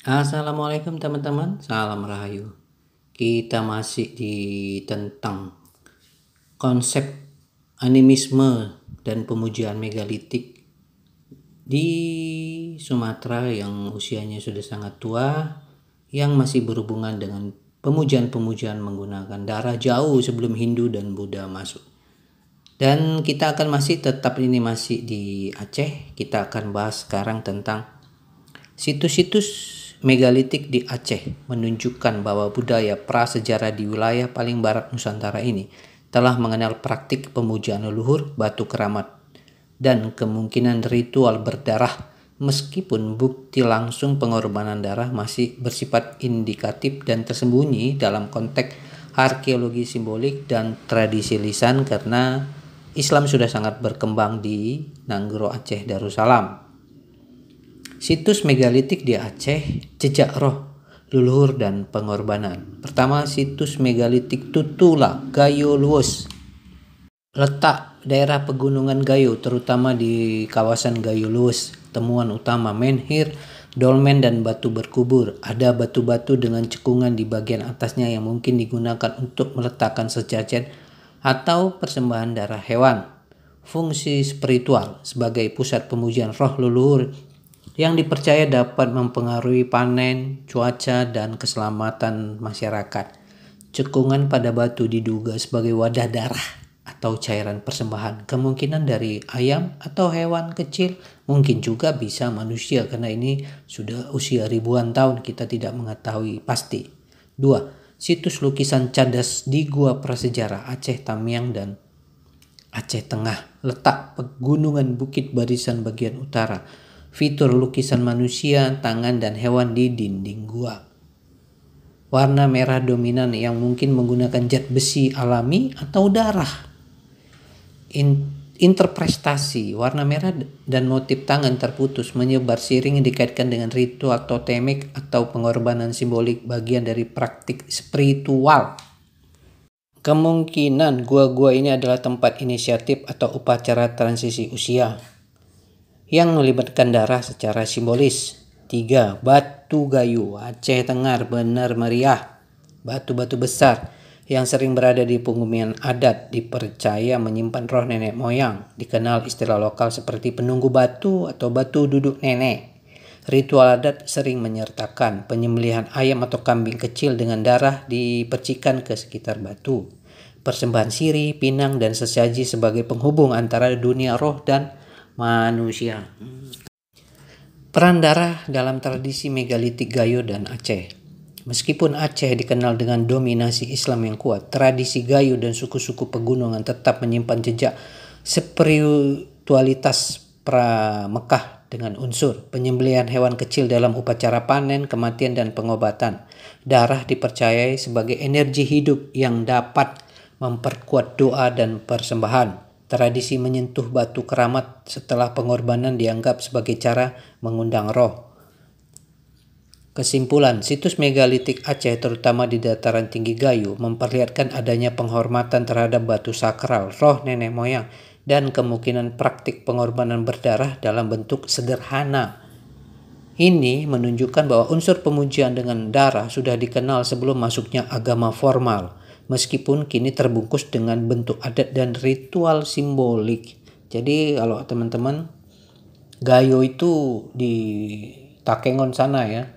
Assalamualaikum teman-teman, salam rahayu. Kita masih di tentang konsep animisme dan pemujaan megalitik di Sumatera yang usianya sudah sangat tua, yang masih berhubungan dengan pemujaan-pemujaan menggunakan darah jauh sebelum Hindu dan Buddha masuk. Dan kita akan masih di Aceh. Kita akan bahas sekarang tentang situs-situs megalitik di Aceh menunjukkan bahwa budaya prasejarah di wilayah paling barat Nusantara ini telah mengenal praktik pemujaan leluhur, batu keramat, dan kemungkinan ritual berdarah, meskipun bukti langsung pengorbanan darah masih bersifat indikatif dan tersembunyi dalam konteks arkeologi simbolik dan tradisi lisan karena Islam sudah sangat berkembang di Nanggro Aceh Darussalam. Situs megalitik di Aceh, jejak roh, leluhur dan pengorbanan. Pertama, situs megalitik Tutula, Gayo Luwus. Letak daerah pegunungan Gayo, terutama di kawasan Gayo Luwus. Temuan utama menhir, dolmen dan batu berkubur. Ada batu-batu dengan cekungan di bagian atasnya yang mungkin digunakan untuk meletakkan sesajen atau persembahan darah hewan. Fungsi spiritual sebagai pusat pemujaan roh leluhur yang dipercaya dapat mempengaruhi panen, cuaca, dan keselamatan masyarakat. Cekungan pada batu diduga sebagai wadah darah atau cairan persembahan. Kemungkinan dari ayam atau hewan kecil, mungkin juga bisa manusia karena ini sudah usia ribuan tahun, kita tidak mengetahui pasti. 2. Situs lukisan cadas di Gua Prasejarah Aceh Tamiang dan Aceh Tengah. Letak pegunungan Bukit Barisan bagian utara. Fitur lukisan manusia, tangan, dan hewan di dinding gua. Warna merah dominan yang mungkin menggunakan zat besi alami atau darah. Interpretasi warna merah dan motif tangan terputus menyebar seiring dikaitkan dengan ritual totemik atau pengorbanan simbolik, bagian dari praktik spiritual. Kemungkinan gua-gua ini adalah tempat inisiatif atau upacara transisi usia yang melibatkan darah secara simbolis. 3. Batu Gayo, Aceh Tengah benar meriah. Batu-batu besar yang sering berada di pemukiman adat dipercaya menyimpan roh nenek moyang. Dikenal istilah lokal seperti penunggu batu atau batu duduk nenek. Ritual adat sering menyertakan penyembelihan ayam atau kambing kecil dengan darah dipercikan ke sekitar batu. Persembahan sirih, pinang, dan sesaji sebagai penghubung antara dunia roh dan manusia. Peran darah dalam tradisi megalitik Gayo dan Aceh. Meskipun Aceh dikenal dengan dominasi Islam yang kuat, tradisi Gayo dan suku-suku pegunungan tetap menyimpan jejak spiritualitas pra-Mekah dengan unsur penyembelihan hewan kecil dalam upacara panen, kematian, dan pengobatan. Darah dipercayai sebagai energi hidup yang dapat memperkuat doa dan persembahan. Tradisi menyentuh batu keramat setelah pengorbanan dianggap sebagai cara mengundang roh. Kesimpulan, situs megalitik Aceh terutama di dataran tinggi Gayo memperlihatkan adanya penghormatan terhadap batu sakral, roh nenek moyang, dan kemungkinan praktik pengorbanan berdarah dalam bentuk sederhana. Ini menunjukkan bahwa unsur pemujaan dengan darah sudah dikenal sebelum masuknya agama formal, meskipun kini terbungkus dengan bentuk adat dan ritual simbolik. Jadi kalau teman-teman, Gayo itu di Takengon sana ya,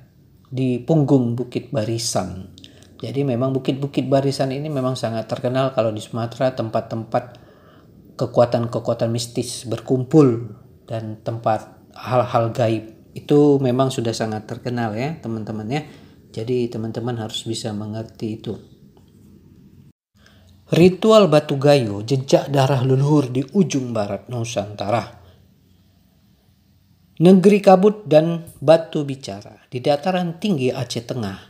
di punggung Bukit Barisan. Jadi memang Bukit-Bukit Barisan ini memang sangat terkenal kalau di Sumatera, tempat-tempat kekuatan-kekuatan mistis berkumpul dan tempat hal-hal gaib. Itu memang sudah sangat terkenal ya teman-teman ya. Jadi teman-teman harus bisa mengerti itu. Ritual Batu Gayo, jejak darah leluhur di ujung barat Nusantara. Negeri kabut dan batu bicara. Di dataran tinggi Aceh Tengah,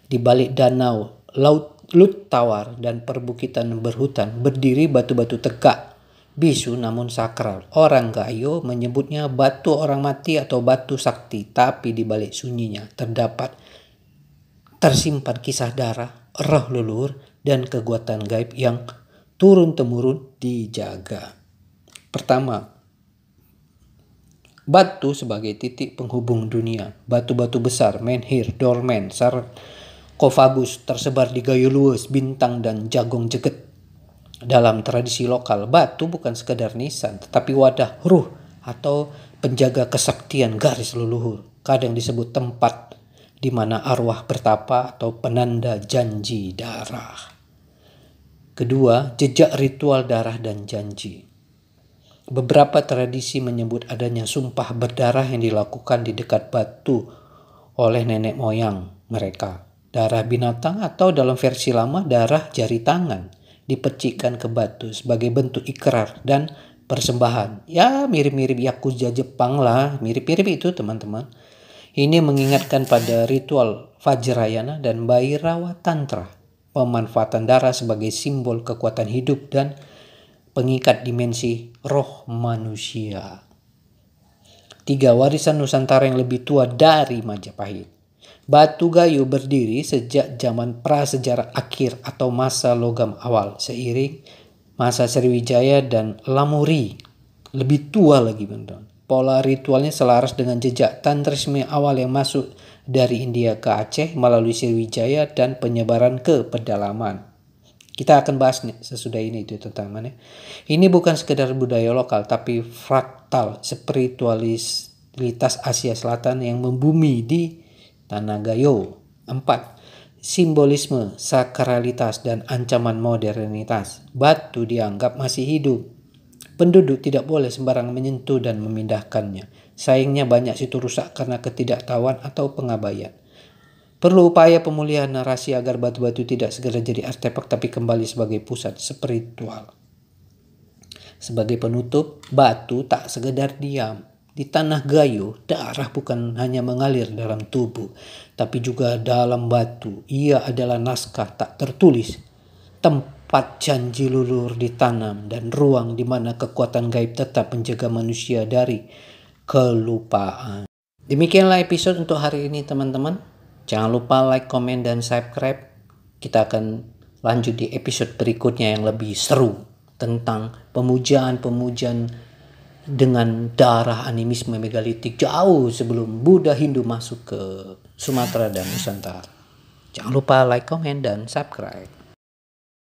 di balik danau, laut lut tawar, dan perbukitan berhutan, berdiri batu-batu tegak, bisu namun sakral. Orang Gayo menyebutnya batu orang mati atau batu sakti, tapi di balik sunyinya tersimpan kisah darah, roh leluhur, dan kekuatan gaib yang turun-temurun dijaga. Pertama, Batu sebagai titik penghubung dunia. Batu-batu besar, menhir, dolmen, sarkofagus tersebar di Gayo Luwes, Bintang, dan Jagong Jeget. Dalam tradisi lokal, batu bukan sekadar nisan, tetapi wadah ruh atau penjaga kesaktian garis leluhur. Kadang disebut tempat di mana arwah bertapa atau penanda janji darah. Kedua, jejak ritual darah dan janji. Beberapa tradisi menyebut adanya sumpah berdarah yang dilakukan di dekat batu oleh nenek moyang mereka. Darah binatang atau dalam versi lama darah jari tangan dipercikkan ke batu sebagai bentuk ikrar dan persembahan. Ya, mirip-mirip Yakuza Jepang lah, mirip-mirip itu teman-teman. Ini mengingatkan pada ritual Vajrayana dan Bhairava Tantra, pemanfaatan darah sebagai simbol kekuatan hidup dan pengikat dimensi roh manusia. 3. Warisan Nusantara yang lebih tua dari Majapahit. Batu Gayo berdiri sejak zaman prasejarah akhir atau masa logam awal, seiring masa Sriwijaya dan Lamuri. Lebih tua lagi, teman-teman. Pola ritualnya selaras dengan jejak tantrisme awal yang masuk dari India ke Aceh melalui Sriwijaya dan penyebaran ke pedalaman. Kita akan bahas nih sesudah ini itu teman-teman ya. Ini bukan sekedar budaya lokal tapi fraktal spiritualitas Asia Selatan yang membumi di Tanah Gayo. 4. Simbolisme, sakralitas, dan ancaman modernitas. Batu dianggap masih hidup. Penduduk tidak boleh sembarangan menyentuh dan memindahkannya. Sayangnya banyak situ rusak karena ketidaktahuan atau pengabaian. Perlu upaya pemulihan narasi agar batu-batu tidak segera jadi artefak tapi kembali sebagai pusat spiritual. Sebagai penutup, batu tak sekedar diam. Di Tanah Gayo, darah bukan hanya mengalir dalam tubuh, tapi juga dalam batu. Ia adalah naskah tak tertulis, tempat janji leluhur ditanam, dan ruang di mana kekuatan gaib tetap menjaga manusia dari kelupaan. Demikianlah episode untuk hari ini teman-teman. Jangan lupa like, komen, dan subscribe. Kita akan lanjut di episode berikutnya yang lebih seru tentang pemujaan dengan darah animisme megalitik jauh sebelum Buddha Hindu masuk ke Sumatera dan Nusantara. Jangan lupa like, komen, dan subscribe.